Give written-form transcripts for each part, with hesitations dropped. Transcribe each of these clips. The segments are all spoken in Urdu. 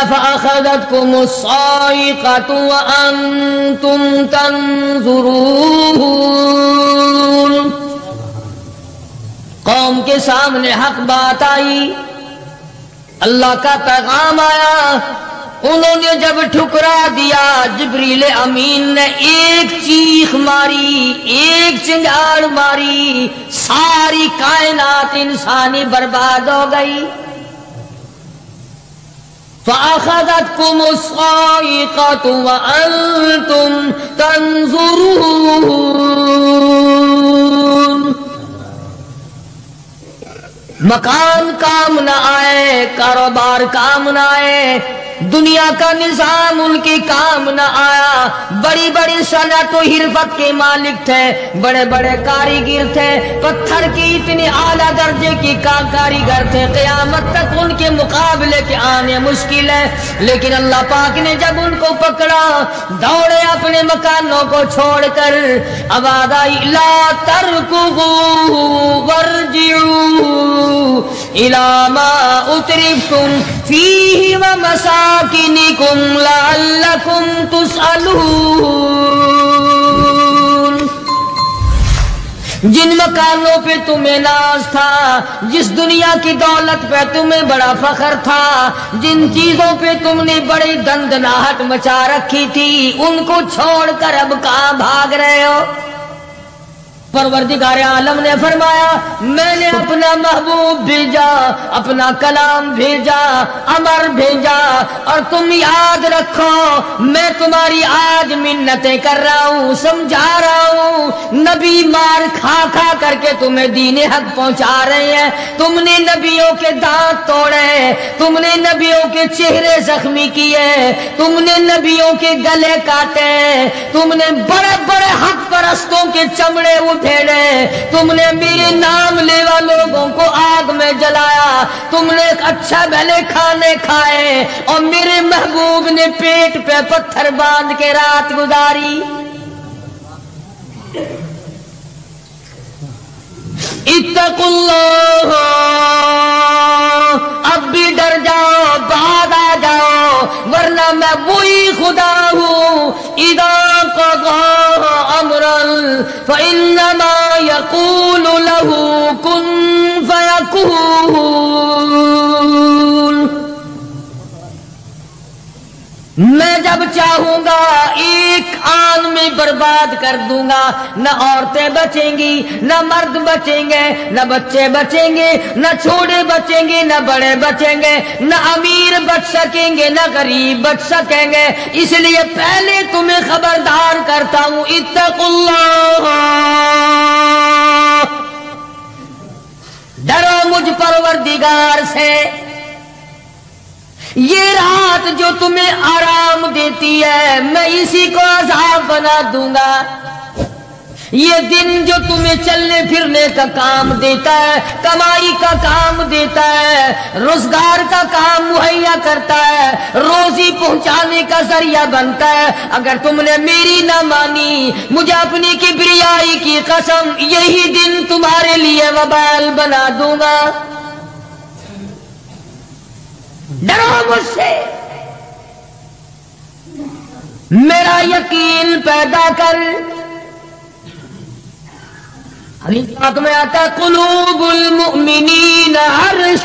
فأخذتكم الصاعقة وأنتم تنظرون. قوم کے سامنے حق بات آئی، اللہ کا پیغام آیا، انہوں نے جب ٹھکرا دیا، جبریل امین نے ایک چیخ ماری، ایک چنگاڑ ماری، ساری کائنات انسانی برباد ہو گئی. فَأَخَذَتْكُمُ الصَّاعِقَةُ وَأَنْتُمْ تَنْظُرُونَ. مکان کام نہ آئے، کاروبار کام نہ آئے، دنیا کا نظام ان کے کام نہ آیا. بڑی بڑی صنعت و حرفت کے مالک تھے، بڑے بڑے کاریگر تھے، پتھر کی اتنے اعلیٰ درجے کی کاریگر تھے، قیامت تک ان کے مقابلے کے آنے مشکل ہے. لیکن اللہ پاک نے جب ان کو پکڑا، دوڑے اپنے مکانوں کو چھوڑ کر. آواز آئی لا ترکضوا وارجعوا الی ما اترفتم فیہ ومساکنکم لعلکم تسألون. جن مکانوں پہ تمہیں ناز تھا، جس دنیا کی دولت پہ تمہیں بڑا فخر تھا، جن چیزوں پہ تم نے بڑی دندناہٹ مچا رکھی تھی، ان کو چھوڑ کر اب کہاں بھاگ رہے ہو؟ پروردگار عالم نے فرمایا میں نے اپنا محبوب بھیجا، اپنا کلام بھیجا، امر بھیجا، اور تم یاد رکھو میں تمہاری آج منتیں کر رہا ہوں، سمجھا رہا ہوں. نبی مار کھا کھا کر کے تمہیں دین حق پہنچا رہے ہیں، تم نے نبیوں کے دانت توڑے، تم نے نبیوں کے چہرے زخمی کیے، تم نے نبیوں کے گلے کاٹے، تم نے بڑے بڑے حق پرستوں کے چمڑے پھیڑے، تم نے میرے نام لیوا لوگوں کو آگ میں جلایا، تم نے اچھا بھلے کھانے کھائے، اور میرے محبوب نے پیٹ پہ پتھر باندھ کے رات گزاری. اتقوا اللہ، اب بھی ڈر جاؤ، بعد آ جاؤ، ورنہ میں وہی خدا ہوں. اذا قضى امرا فانما يقول له كن فيكون. میں جب چاہوں گا ایک آن میں برباد کر دوں گا، نہ عورتیں بچیں گی، نہ مرد بچیں گے، نہ بچے بچیں گے، نہ چھوٹے بچیں گے، نہ بڑے بچیں گے، نہ امیر بچ سکیں گے، نہ غریب بچ سکیں گے. اس لیے پہلے تمہیں خبردار کرتا ہوں اتقوا اللہ، ڈرو مجھ پروردگار سے. یہ رات جو تمہیں آرام دیتی ہے میں اسی کو عذاب بنا دوں گا. یہ دن جو تمہیں چلنے پھرنے کا کام دیتا ہے، کمائی کا کام دیتا ہے، روزگار کا کام مہیا کرتا ہے، روزی پہنچانے کا ذریعہ بنتا ہے، اگر تم نے میری نہ مانی، مجھے اپنی کبریائی کی قسم یہی دن تمہارے لیے وبال بنا دوں گا. ڈرو مجھ سے، میرا یقین پیدا کر. حدیث پاک میں آتا قلوب المؤمنین عرش،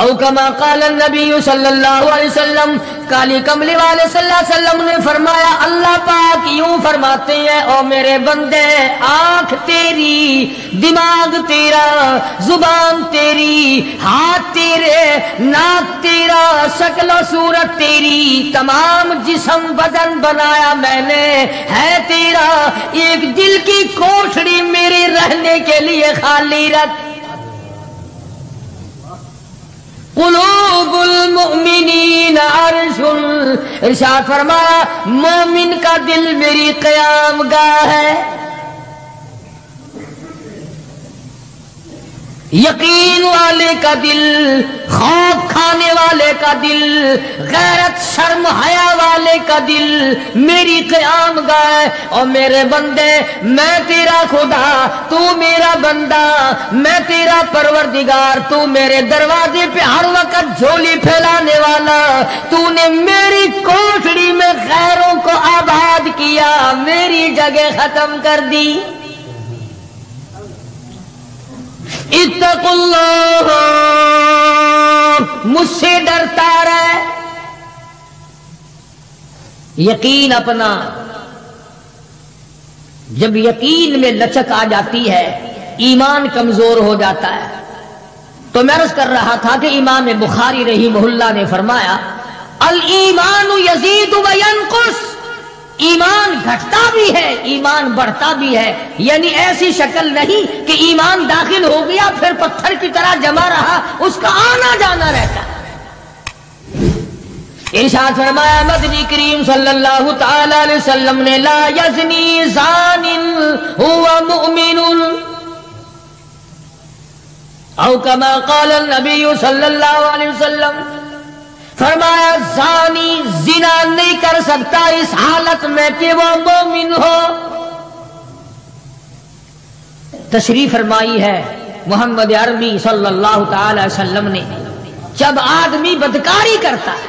او کما قال النبی صلی اللہ علیہ وسلم. کالی کملی والے صلی اللہ علیہ وسلم نے فرمایا اللہ پاک یوں فرماتے ہیں او میرے بندے، آنکھ تیری، دماغ تیرا، زبان تیری، ہاتھ تیرے، ناک تیرا، شکل و صورت تیری، تمام جسم بدن بنایا میں نے ہے تیرا، ایک دل کی کوٹھڑی میرے رہنے کے لیے خالی رکھ. قلوب المؤمنین عرش، ارشاد فرمایا مومن کا دل میری قیام گاہ ہے. یقین والے کا دل، خوف کھانے والے کا دل، غیرت شرم حیا والے کا دل میری قیام گاہ. اور میرے بندے میں تیرا خدا، تو میرا بندہ، میں تیرا پروردگار، تو میرے دروازے پہ ہر وقت جھولی پھیلانے والا، تو نے میری کوٹڑی میں غیروں کو آباد کیا، میری جگہ ختم کر دی۔ اتقوا اللہ، مجھ سے ڈرتا رہے۔ یقین اپنا، جب یقین میں لچک آ جاتی ہے ایمان کمزور ہو جاتا ہے۔ تو میں عرض کر رہا تھا کہ امام بخاری رحمہ اللہ نے فرمایا الایمان یزید و ینقص، ایمان گھٹتا بھی ہے ایمان بڑھتا بھی ہے، یعنی ایسی شکل نہیں کہ ایمان داخل ہو گیا پھر پتھر کی طرح جمع رہا، اس کا آنا جانا رہتا ہے۔ ارشاد فرمایا مدنی کریم صلی اللہ تعالی علیہ وسلم نے لا یزنی زان هو مؤمن او کما قال النبی صلی اللہ علیہ وسلم، فرمایا زانی زنا نہیں کر سکتا اس حالت میں کہ وہ مومن ہو۔ تشریف فرمائی ہے محمد عربی صلی اللہ تعالی وسلم نے، جب آدمی بدکاری کرتا ہے،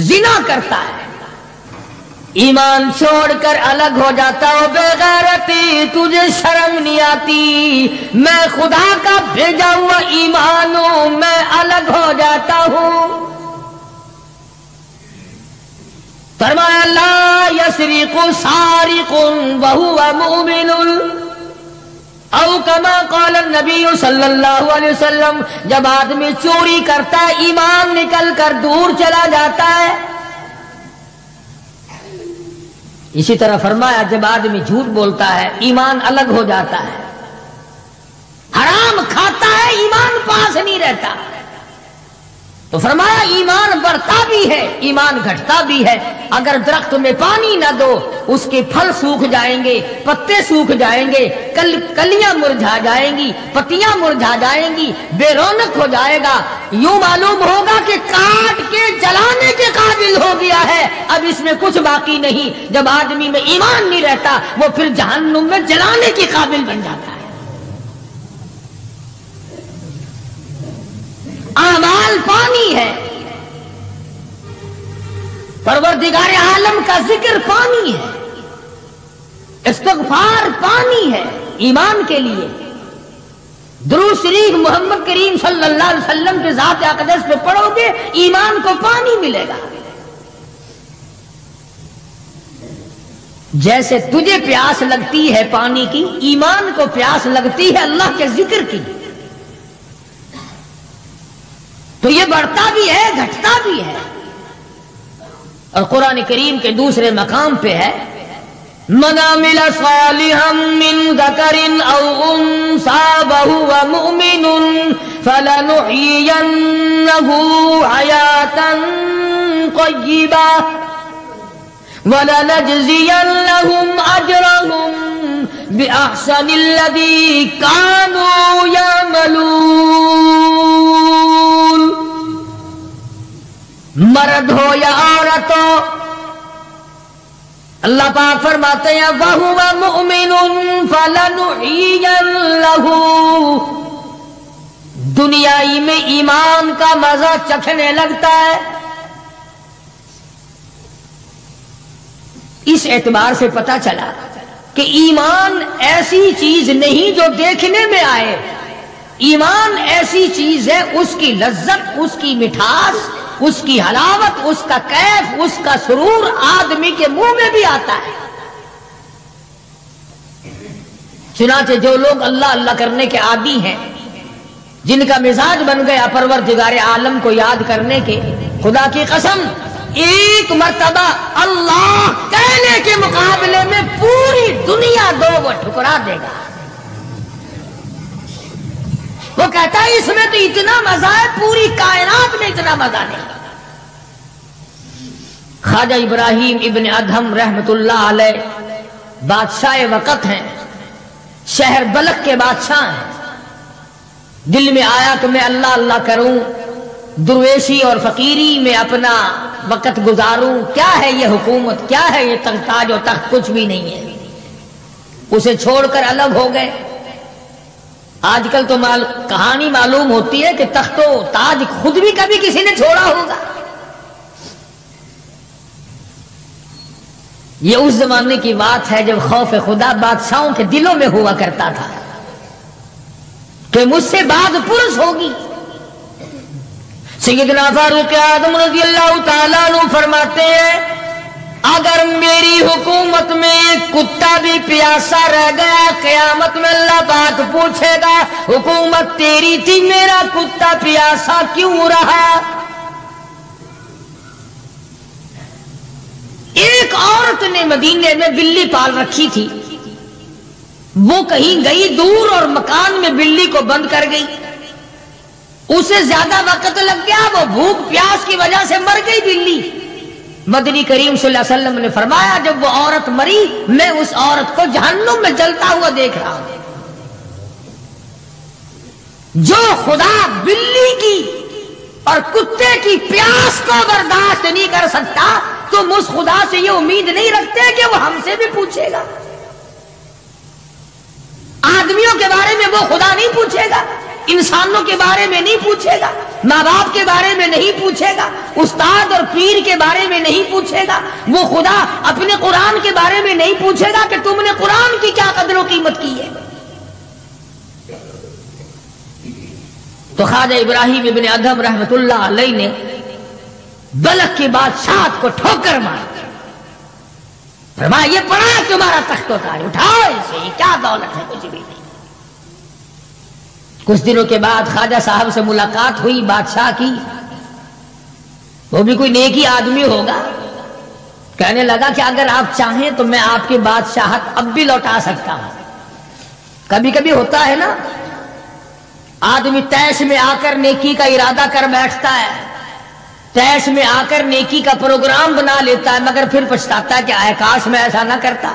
زنا کرتا ہے، ایمان چھوڑ کر الگ ہو جاتا ہو، بے غیرتی تجھے شرم نہیں آتی، میں خدا کا بھیجا ہوا ایمان ہوں، میں الگ ہو جاتا ہوں۔ فرمایا لا یسرق سارق وهو مؤمن او کما قال النبی صلی اللہ علیہ وسلم، جب آدمی چوری کرتا ہے ایمان نکل کر دور چلا جاتا ہے۔ اسی طرح فرمایا جب آدمی جھوٹ بولتا ہے ایمان الگ ہو جاتا ہے، حرام کھاتا ہے ایمان پاس نہیں رہتا۔ تو فرمایا ایمان بڑھتا بھی ہے ایمان گھٹتا بھی ہے۔ اگر درخت میں پانی نہ دو اس کے پھل سوکھ جائیں گے، پتے سوکھ جائیں گے، کلیاں مرجھا جائیں گی، پتیاں مرجھا جائیں گی، بے رونق ہو جائے گا، یوں معلوم ہوگا کہ کاٹ کے جلانے کے قابل ہو گیا ہے، اب اس میں کچھ باقی نہیں۔ جب آدمی میں ایمان نہیں رہتا وہ پھر جہنم میں جلانے کے قابل بن جاتا ہے۔ اعمال پانی ہے، پروردگار عالم کا ذکر پانی ہے، استغفار پانی ہے ایمان کے لیے۔ درود شریف محمد کریم صلی اللہ علیہ وسلم کے ذات اقدس پہ پڑھو گے ایمان کو پانی ملے گا۔ جیسے تجھے پیاس لگتی ہے پانی کی، ایمان کو پیاس لگتی ہے اللہ کے ذکر کی۔ تو یہ بڑھتا بھی ہے گھٹتا بھی ہے۔ اور قرآن کریم کے دوسرے مقام پہ ہے من عمل صالحا من ذکر او انثى وهو مؤمن فلنحيينه حياة طيبة ولنجزينهم أجرهم بأحسن الذي كانوا يعملون۔ مرد ہو یا عورت ہو، اللہ پاک فرماتے ہیں وَهُوَ مُؤْمِنٌ فَلَنُحْيِيَنَّهُ، دنیائی میں ایمان کا مزہ چکھنے لگتا ہے۔ اس اعتبار سے پتہ چلا کہ ایمان ایسی چیز نہیں جو دیکھنے میں آئے، ایمان ایسی چیز ہے اس کی لذت، اس کی مٹھاس، اس کی حلاوت، اس کا کیف، اس کا سرور آدمی کے منہ میں بھی آتا ہے۔ چنانچہ جو لوگ اللہ اللہ کرنے کے عادی ہیں، جن کا مزاج بن گیا پروردگار عالم کو یاد کرنے کے، خدا کی قسم ایک مرتبہ اللہ کہنے کے مقابلے میں پوری دنیا دو وہ ٹھکرا دے گا۔ وہ کہتا ہے اس میں تو اتنا مزہ ہے پوری کائنات میں اتنا مزہ نہیں۔ خواجہ ابراہیم ابن ادہم رحمت اللہ علیہ بادشاہ وقت ہیں، شہر بلخ کے بادشاہ ہیں۔ دل میں آیا کہ میں اللہ اللہ کروں، درویشی اور فقیری میں اپنا وقت گزاروں، کیا ہے یہ حکومت، کیا ہے یہ تاج و تخت، کچھ بھی نہیں ہے۔ اسے چھوڑ کر الگ ہو گئے۔ آج کل تو کہانی معلوم ہوتی ہے کہ تخت و تاج خود بھی کبھی کسی نے چھوڑا ہوگا، یہ اس زمانے کی بات ہے جب خوف خدا بادشاہوں کے دلوں میں ہوا کرتا تھا کہ مجھ سے بات پرس ہوگی۔ سیدنا فاروق اعظم رضی اللہ تعالیٰ عنہ فرماتے ہیں اگر میری حکومت میں ایک کتا بھی پیاسا رہ گیا قیامت میں اللہ پاک پوچھے گا حکومت تیری تھی میرا کتا پیاسا کیوں رہا؟ ایک عورت نے مدینے میں بلی پال رکھی تھی، وہ کہیں گئی دور اور مکان میں بلی کو بند کر گئی، اسے زیادہ وقت لگ گیا، وہ بھوک پیاس کی وجہ سے مر گئی بلی۔ مدنی کریم صلی اللہ علیہ وسلم نے فرمایا جب وہ عورت مری میں اس عورت کو جہنم میں جلتا ہوا دیکھ رہا ہوں۔ جو خدا بلی کی اور کتے کی پیاس کو برداشت نہیں کر سکتا تم اس خدا سے یہ امید نہیں رکھتے کہ وہ ہم سے بھی پوچھے گا۔ آدمیوں کے بارے میں وہ خدا نہیں پوچھے گا، انسانوں کے بارے میں نہیں پوچھے گا، ماں باپ کے بارے میں نہیں پوچھے گا، استاد اور پیر کے بارے میں نہیں پوچھے گا، وہ خدا اپنے قرآن کے بارے میں نہیں پوچھے گا کہ تم نے قرآن کی کیا قدر و قیمت کی ہے۔ تو خواجہ ابراہیم ابن ادھم رحمت اللہ علیہ نے بلخ کی بادشاہت کو ٹھوکر مار فرمایا یہ پڑا تمہارا تخت و تاج، اٹھاؤ اسے، یہ کیا دولت ہے، کچھ بھی نہیں۔ کچھ دنوں کے بعد خواجہ صاحب سے ملاقات ہوئی بادشاہ کی، وہ بھی کوئی نیکی آدمی ہوگا، کہنے لگا کہ اگر آپ چاہیں تو میں آپ کی بادشاہت اب بھی لوٹا سکتا ہوں۔ کبھی کبھی ہوتا ہے نا آدمی تیش میں آ کر نیکی کا ارادہ کر بیٹھتا ہے، تیش میں آ کر نیکی کا پروگرام بنا لیتا ہے، مگر پھر پچھتاتا ہے کہ اے کاش میں ایسا نہ کرتا۔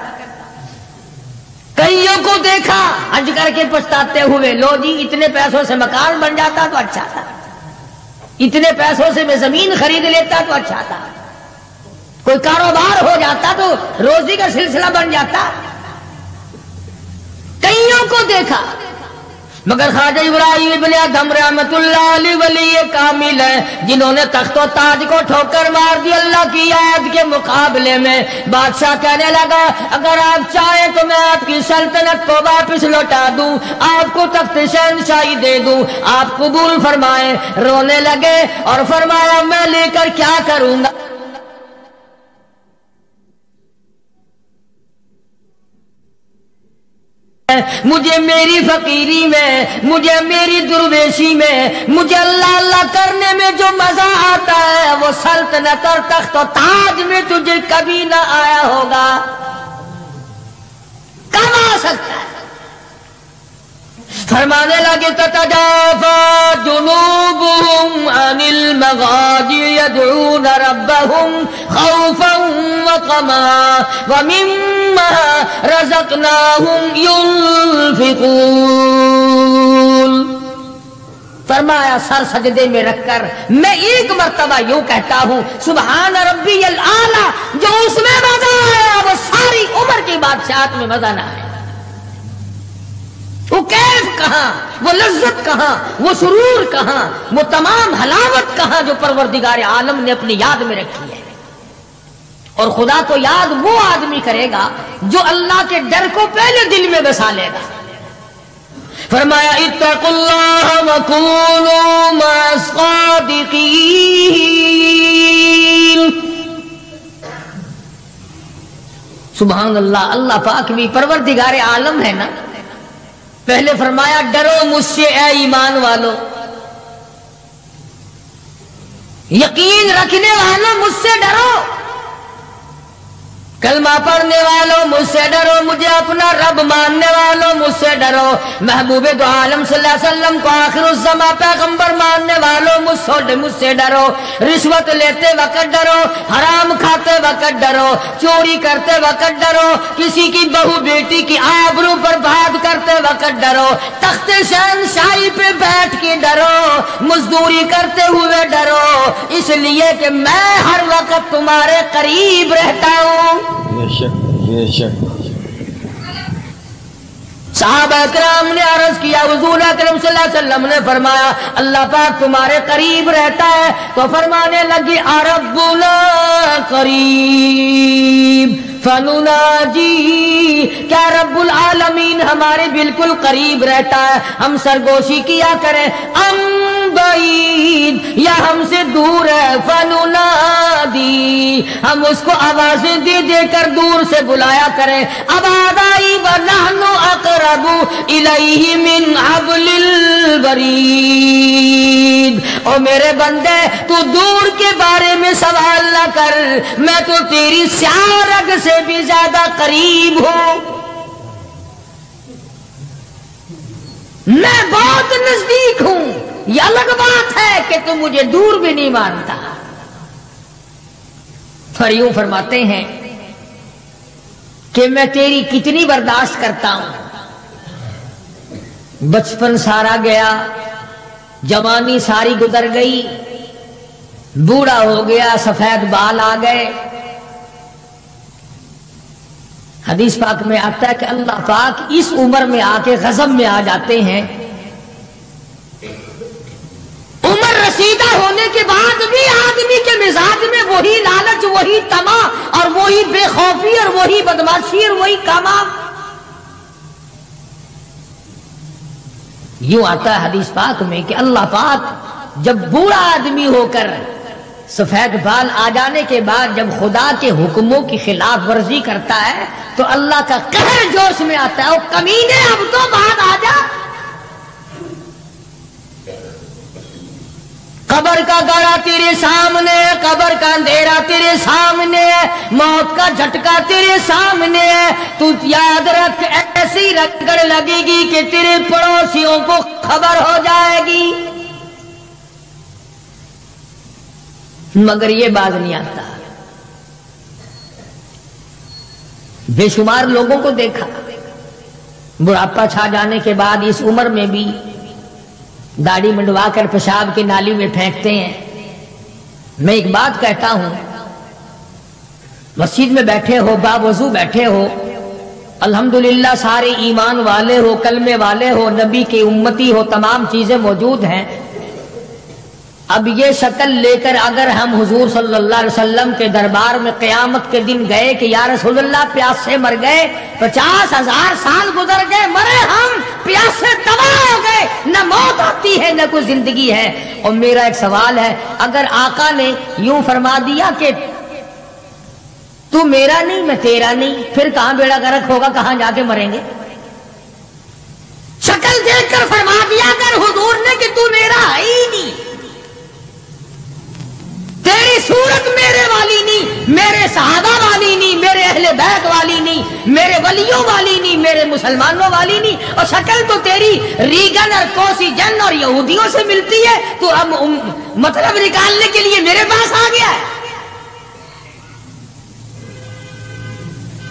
کئیوں کو دیکھا حج کر کے پچھتاتے ہوئے، لو جی اتنے پیسوں سے مکان بن جاتا تو اچھا تھا، اتنے پیسوں سے میں زمین خرید لیتا تو اچھا تھا، کوئی کاروبار ہو جاتا تو روزی کا سلسلہ بن جاتا۔ کئیوں کو دیکھا مگر خواجہ ابراہیم ابن ادھم رحمت اللہ علیہ ولی کامل ہے جنہوں نے تخت و تاج کو ٹھوکر مار دی۔ اللہ کی یاد کے مقابلے میں بادشاہ کہنے لگا اگر آپ چاہیں تو میں آپ کی سلطنت کو واپس لوٹا دوں، آپ کو تخت شہنشاہی دے دوں، آپ قبول فرمائیں۔ رونے لگے اور فرمایا میں لے کر کیا کروں گا، مجھے میری فقیری میں، مجھے میری درویشی میں، مجھے اللہ اللہ کرنے میں جو مزہ آتا ہے وہ سلطنت اور تخت و تاج میں تجھے کبھی نہ آیا ہوگا، کب آ سکتا ہے؟ فرمانے لگے تتجافا جنوبهم عن المضاجع يدعون ربهم خوفا وطمعا ومما رزقناهم ينفقون۔ فرمایا سر سجدے میں رکھ کر میں ایک مرتبہ یوں کہتا ہوں سبحان ربی الاعلی، جو اس میں مزہ آیا وہ ساری عمر کی بادشاہت میں مزہ نہ آیا۔ وہ کیف کہاں، وہ لذت کہاں، وہ سرور کہاں، وہ تمام حلاوت کہاں جو پروردگار عالم نے اپنی یاد میں رکھی ہے۔ اور خدا کو یاد وہ آدمی کرے گا جو اللہ کے ڈر کو پہلے دل میں بسا لے گا۔ فرمایا اتقوا اللہ وکونوا مع الصادقین۔ سبحان اللہ، اللہ پاک بھی پروردگار عالم ہے نا۔ پہلے فرمایا ڈرو مجھ سے اے ایمان والو، یقین رکھنے والوں مجھ سے ڈرو، کلمہ پڑھنے والوں مجھ سے ڈرو، مجھے اپنا رب ماننے والوں مجھ سے ڈرو، محبوب دو عالم صلی اللہ علیہ وسلم کو آخر الزمان پیغمبر ماننے والوں مجھ سے ڈرو، رشوت لیتے وقت ڈرو، حرام کھاتے وقت ڈرو، چوری کرتے وقت ڈرو، کسی کی بہو بیٹی کی آبرو پر بات کرتے وقت ڈرو، تخت شہنشاہی پہ بیٹھ کے ڈرو، مزدوری کرتے ہوئے ڈرو، اس لیے کہ میں ہر وقت تمہارے قریب رہتا ہوں۔ بے شک بے شک۔ صحابہ کرام نے عرض کیا حضور اکرم صلی اللہ علیہ وسلم نے فرمایا اللہ پاک تمہارے قریب رہتا ہے، تو فرمانے لگی ربنا قریب، فنناجی، کیا رب العالمین ہمارے بالکل قریب رہتا ہے، ہم سرگوشی کیا کریں، ام بعید، یا ہم سے دور ہے، فننادی، ہم اس کو آوازیں دے دے کر دور سے بلایا کریں، ابادائی ونحن اقرب الیہ من حبل الورید، او میرے بندے تو دور کے بارے میں سوال نہ کر، میں تو تیری سیاہ رگ سے بھی زیادہ قریب ہوں، میں بہت نزدیک ہوں، یہ الگ بات ہے کہ تم مجھے دور بھی نہیں مانتا۔ اور یوں فرماتے ہیں کہ میں تیری کتنی برداشت کرتا ہوں، بچپن سارا گیا، جوانی ساری گزر گئی، بوڑھا ہو گیا، سفید بال آ گئے۔ حدیث پاک میں آتا ہے کہ اللہ پاک اس عمر میں آ کے غضب میں آ جاتے ہیں، عمر رسیدہ ہونے کے بعد بھی آدمی کے مزاج میں وہی لالچ، وہی طمع اور وہی بے خوفی اور وہی بدماشی اور وہی کاما۔ یوں آتا ہے حدیث پاک میں کہ اللہ پاک جب بوڑھا آدمی ہو کر سفید بال آ جانے کے بعد جب خدا کے حکموں کی خلاف ورزی کرتا ہے تو اللہ کا قہر جوش میں آتا ہے، او کمینے اب تو بعد آ جا، قبر کا گڑا تیرے سامنے ہے، قبر کا اندھیرا تیرے سامنے ہے، موت کا جھٹکا تیرے سامنے ہے، تو یاد رکھ ایسی رگڑ لگے گی کہ تیرے پڑوسیوں کو خبر ہو جائے گی، مگر یہ باز نہیں آتا۔ بے شمار لوگوں کو دیکھا بڑھاپا چھا جانے کے بعد اس عمر میں بھی داڑھی منڈوا کر پیشاب کی نالی میں پھینکتے ہیں۔ میں ایک بات کہتا ہوں، مسجد میں بیٹھے ہو، باوضو بیٹھے ہو، الحمدللہ سارے ایمان والے ہو، کلمے والے ہو، نبی کی امتی ہو، تمام چیزیں موجود ہیں، اب یہ شکل لے کر اگر ہم حضور صلی اللہ علیہ وسلم کے دربار میں قیامت کے دن گئے کہ یا رسول اللہ پیاس سے مر گئے، 50,000 سال گزر گئے، مرے ہم پیاس سے تباہ ہو گئے، نہ موت آتی ہے نہ کوئی زندگی ہے، اور میرا ایک سوال ہے، اگر آقا نے یوں فرما دیا کہ تو میرا نہیں میں تیرا نہیں، پھر کہاں بیڑا غرق ہوگا، کہاں جا کے مریں گے؟ شکل دیکھ کر فرما دیا کر حضور نے کہ تو میرا ہے ہی نہیں، تیری صورت میرے والی نہیں، میرے صحابہ والی نہیں، میرے اہل بیت والی نہیں، میرے ولیوں والی نہیں، میرے مسلمانوں والی نہیں، اور شکل تو تیری ریگن اور کوسی جن اور یہودیوں سے ملتی ہے، تو اب مطلب نکالنے کے لیے میرے پاس آ گیا ہے،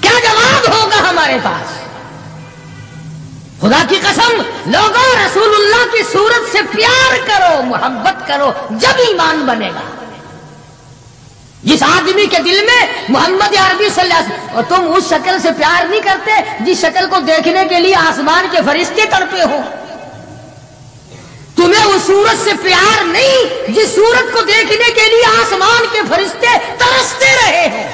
کیا جواب ہوگا ہمارے پاس؟ خدا کی قسم لوگوں، رسول اللہ کی صورت سے پیار کرو، محبت کرو، جب ایمان بنے گا۔ جس آدمی کے دل میں محمد عربی صلی اللہ علیہ وسلم، اور تم اس شکل سے پیار نہیں کرتے جس شکل کو دیکھنے کے لیے آسمان کے فرشتے تڑپے ہو، تمہیں اس صورت سے پیار نہیں جس صورت کو دیکھنے کے لیے آسمان کے فرشتے ترستے رہے ہیں،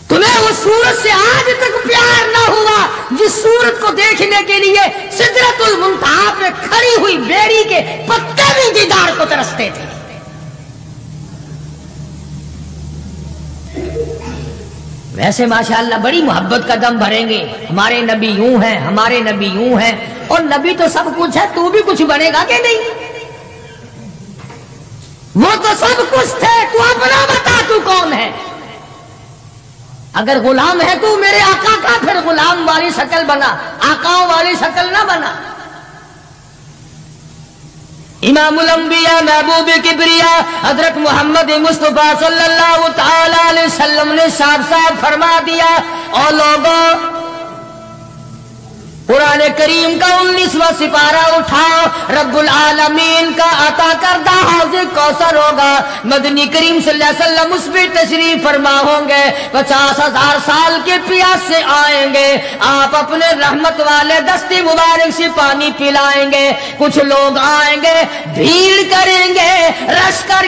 تمہیں اس صورت سے آج تک پیار نہ ہوا جس صورت کو دیکھنے کے لیے سدرۃ المنتہا پہ کھڑی ہوئی بیری کے پتے بھی دیدار کو ترستے تھے۔ ویسے ماشاءاللہ بڑی محبت کا دم بھریں گے، ہمارے نبی یوں ہیں، ہمارے نبی یوں ہیں، اور نبی تو سب کچھ ہے، تو بھی کچھ بنے گا کہ نہیں؟ وہ تو سب کچھ تھے، تو اپنا بتا تو کون ہے؟ اگر غلام ہے تو میرے آقا کا، پھر غلام والی شکل بنا، آقاؤں والی شکل نہ بنا۔ امام الانبیاء محبوب کبریا حضرت محمد مصطفیٰ صلی اللہ تعالی علیہ وسلم نے صاف صاف فرما دیا، اور لوگوں قرآن کریم کا 19واں سپارہ اٹھاؤ، رب العالمین کا عطا کردہ حوض کوثر ہوگا، مدنی کریم صلی اللہ علیہ وسلم اس پہ تشریف فرما ہوں گے، 50,000 سال کے پیاس سے آئیں گے، آپ اپنے رحمت والے دستے مبارک سے پانی پلائیں گے، کچھ لوگ آئیں گے، بھیڑ کریں گے، رش کر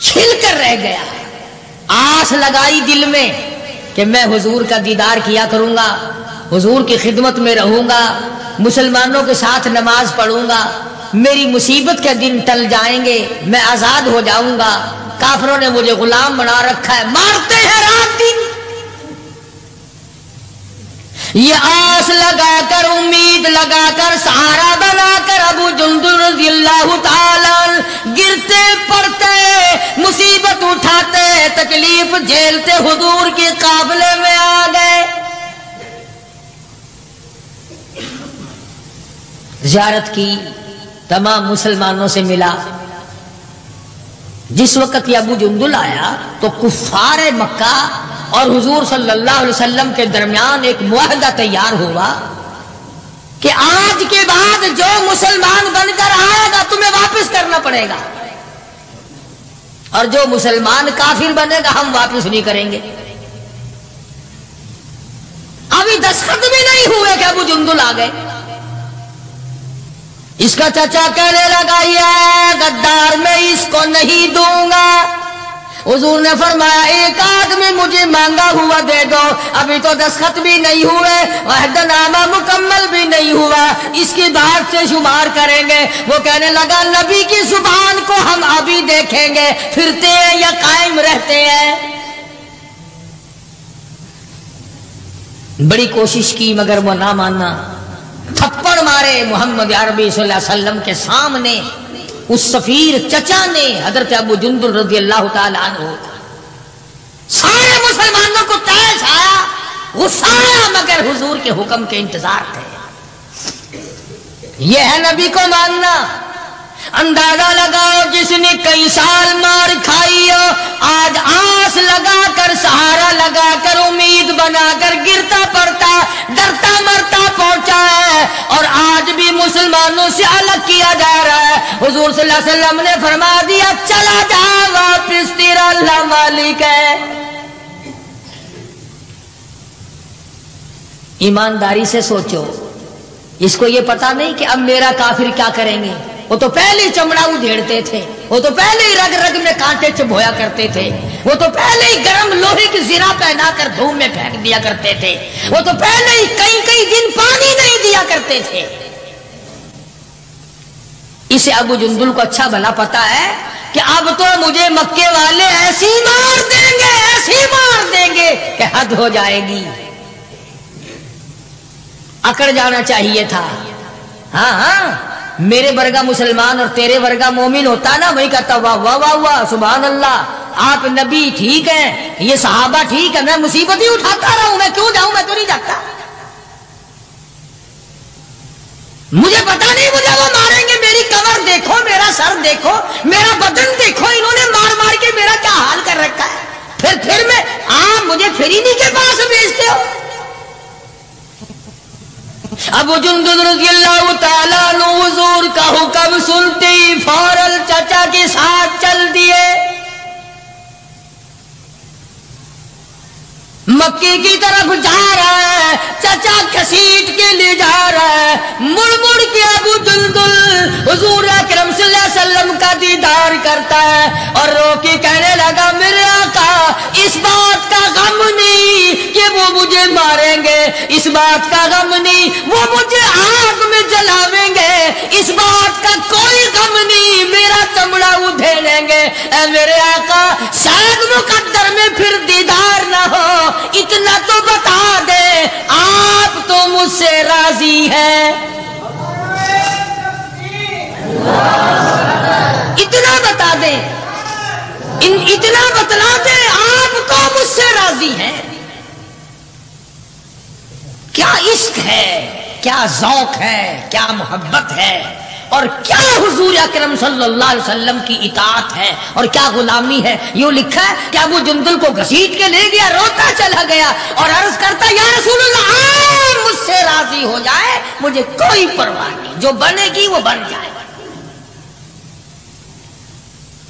چھل کر رہ گیا. آس لگائی دل میں کہ میں حضور کا دیدار کیا کروں گا, حضور کی خدمت میں رہوں گا, مسلمانوں کے ساتھ نماز پڑھوں گا, میری مصیبت کے دن ٹل جائیں گے, میں آزاد ہو جاؤں گا. کافروں نے مجھے غلام بنا رکھا ہے, مارتے ہیں رات دن. یہ آس لگا کر, امید لگا کر, سہارا بنا کر ابو جندل رضی اللہ تعالی گرتے پڑتے, مصیبت اٹھاتے, تکلیف جھیلتے حضور کے قافلے میں آ گئے. زیارت کی, تمام مسلمانوں سے ملا. جس وقت یہ ابو جندل آیا تو کفار مکہ اور حضور صلی اللہ علیہ وسلم کے درمیان ایک معاہدہ تیار ہوا کہ آج کے بعد جو مسلمان بن کر آئے گا تمہیں واپس کرنا پڑے گا, اور جو مسلمان کافر بنے گا ہم واپس نہیں کریں گے. ابھی دستخط بھی نہیں ہوئے کہ ابو جندل آ گئے. اس کا چچا کہنے لگا یہ غدار میں اس کو نہیں دوں گا. حضور نے فرمایا ایک آدمی مجھے مانگا ہوا دے دو, ابھی تو دستخط بھی نہیں ہوئے, عہد نامہ مکمل بھی نہیں ہوا, اس کی بات سے شمار کریں گے. وہ کہنے لگا نبی کی زبان کو ہم ابھی دیکھیں گے, پھرتے ہیں یا قائم رہتے ہیں. بڑی کوشش کی مگر وہ نہ ماننا. تھپڑ مارے محمد عربی صلی اللہ علیہ وسلم کے سامنے. اس سفیر چچا نے حضرت ابو جندل رضی اللہ تعالی عنہ, سارے مسلمانوں کو تیش آیا, غصہ آیا, مگر حضور کے حکم کے انتظار تھے. یہ ہے نبی کو ماننا. اندازہ لگاؤ جس نے کئی سال مار کھائی ہو, آج آس لگا کر, سہارا لگا کر, امید بنا کر گرتا پڑتا, ڈرتا مرتا پہنچا ہے, اور آج بھی مسلمانوں سے الگ کیا جا رہا ہے. حضور صلی اللہ علیہ وسلم نے فرما دیا چلا جا واپس, تیرا اللہ مالک ہے. ایمانداری سے سوچو, اس کو یہ پتا نہیں کہ اب میرا کافر کیا کریں گے. وہ تو پہلے ہی چمڑا ادھیڑتے تھے, وہ تو پہلے ہی رگ رگ میں کانٹے چبھویا کرتے تھے, وہ تو پہلے ہی گرم لوہے کی زرہ پہنا کر دھوم میں پھینک دیا کرتے تھے, وہ تو پہلے ہی کئی کئی دن پانی نہیں دیا کرتے تھے. اسے ابو جندل کو اچھا بھلا پتا ہے کہ اب تو مجھے مکے والے ایسی مار دیں گے, ایسی مار دیں گے کہ حد ہو جائے گی. اکڑ جانا چاہیے تھا. ہاں ہاں, میرے ورگا مسلمان اور تیرے ورگا مومن ہوتا نا, وہی کہتا واہ واہ واہ واہ سبحان اللہ, آپ نبی ٹھیک ہیں, یہ صحابہ ٹھیک ہے, میں مصیبت ہی اٹھاتا رہا ہوں, میں کیوں جاؤں, میں تو نہیں جاتا. مجھے پتا نہیں مجھے وہ ماریں گے. میری کمر دیکھو, میرا سر دیکھو, میرا بدن دیکھو, انہوں نے مار مار کے میرا کیا حال کر رکھا ہے. پھر میں آپ مجھے فریدی کے پاس بھیجتے ہو. ابو جندل رضی اللہ تعالیٰ عنہ حضور کا حکم سنتے ہی فوراً چچا کے ساتھ چل دیے. مکے کی طرف جا رہا ہے, چچا گھسیٹ کے لے جا رہا ہے. مڑ مڑ کے ابو جندل حضور اکرم صلی اللہ علیہ وسلم کا دیدار کرتا ہے اور رو کے کہنے لگا میرے آقا اس بات کا غم نہیں کہ وہ مجھے ماریں گے, اس بات کا غم نہیں وہ مجھے آگ میں جلاویں گے, اس بات کا کوئی غم نہیں میرا چمڑا ادھیڑیں گے. اے میرے آقا شاید مقدر میں پھر دیدار نہ ہو, اتنا تو بتا دے آپ تو مجھ سے راضی ہیں. اتنا بتا دے, اتنا بتلا دے آپ تو مجھ سے راضی ہیں. کیا عشق ہے, کیا ذوق ہے, کیا محبت ہے, اور کیا حضور اکرم صلی اللہ علیہ وسلم کی اطاعت ہے اور کیا غلامی ہے. یوں لکھا ہے کہ ابو جندل کو گھسیٹ کے لے گیا, روتا چلا گیا اور عرض کرتا یا رسول اللہ آپ مجھ سے راضی ہو جائے, مجھے کوئی پرواہ نہیں, جو بنے گی وہ بن جائے.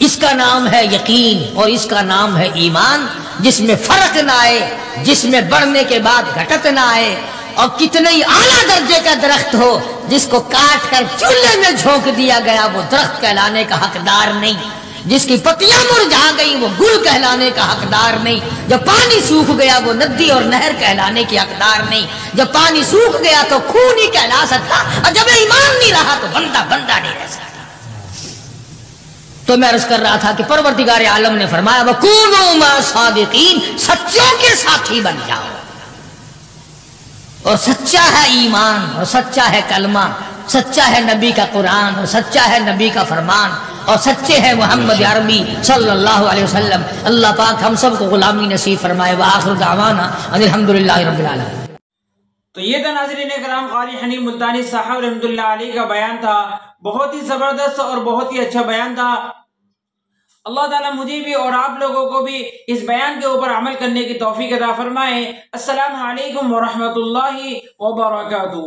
اس کا نام ہے یقین اور اس کا نام ہے ایمان, جس میں فرق نہ آئے, جس میں بڑھنے کے بعد گھٹت نہ آئے. اور کتنے ہی اعلیٰ درجے کا درخت ہو, جس کو کاٹ کر چولہے میں جھونک دیا گیا وہ درخت کہلانے کا حقدار نہیں. جس کی پتیاں مرجھا گئی وہ گل کہلانے کا حقدار نہیں، جب پانی سوکھ گیا وہ ندی اور نہر کہلانے کی حقدار نہیں، جب پانی سوکھ گیا تو خون نہیں کہلا سکتا، اور جب ایمان نہیں رہا تو بندہ بندہ نہیں رہ سکتا۔ تو میں عرض کر رہا تھا کہ پروردگار عالم نے فرمایا وَكُونُوا مَعَ الصَّادِقِينَ، سچوں کے ساتھی بن جاؤ، اور سچا ہے ایمان، اور سچا ہے کلمہ، سچا ہے نبی کا قرآن، اور سچا ہے نبی کا فرمان، اور سچے ہیں محمد عربی صلی اللہ علیہ وسلم۔ اللہ پاک ہم سب کو غلامی نصیب فرمائے۔ وآخر دعوانا ان الحمدللہ رب العالمین۔ تو یہ تھا ناظرین کرام قاری حنیف ملتانی صاحب رحمۃ اللہ علیہ کا بیان تھا، بہت ہی زبردست اور بہت ہی اچھا بیان تھا۔ اللہ تعالیٰ مجھے بھی اور آپ لوگوں کو بھی اس بیان کے اوپر عمل کرنے کی توفیق عطا فرمائے۔ السلام علیکم ورحمۃ اللہ وبرکاتہ۔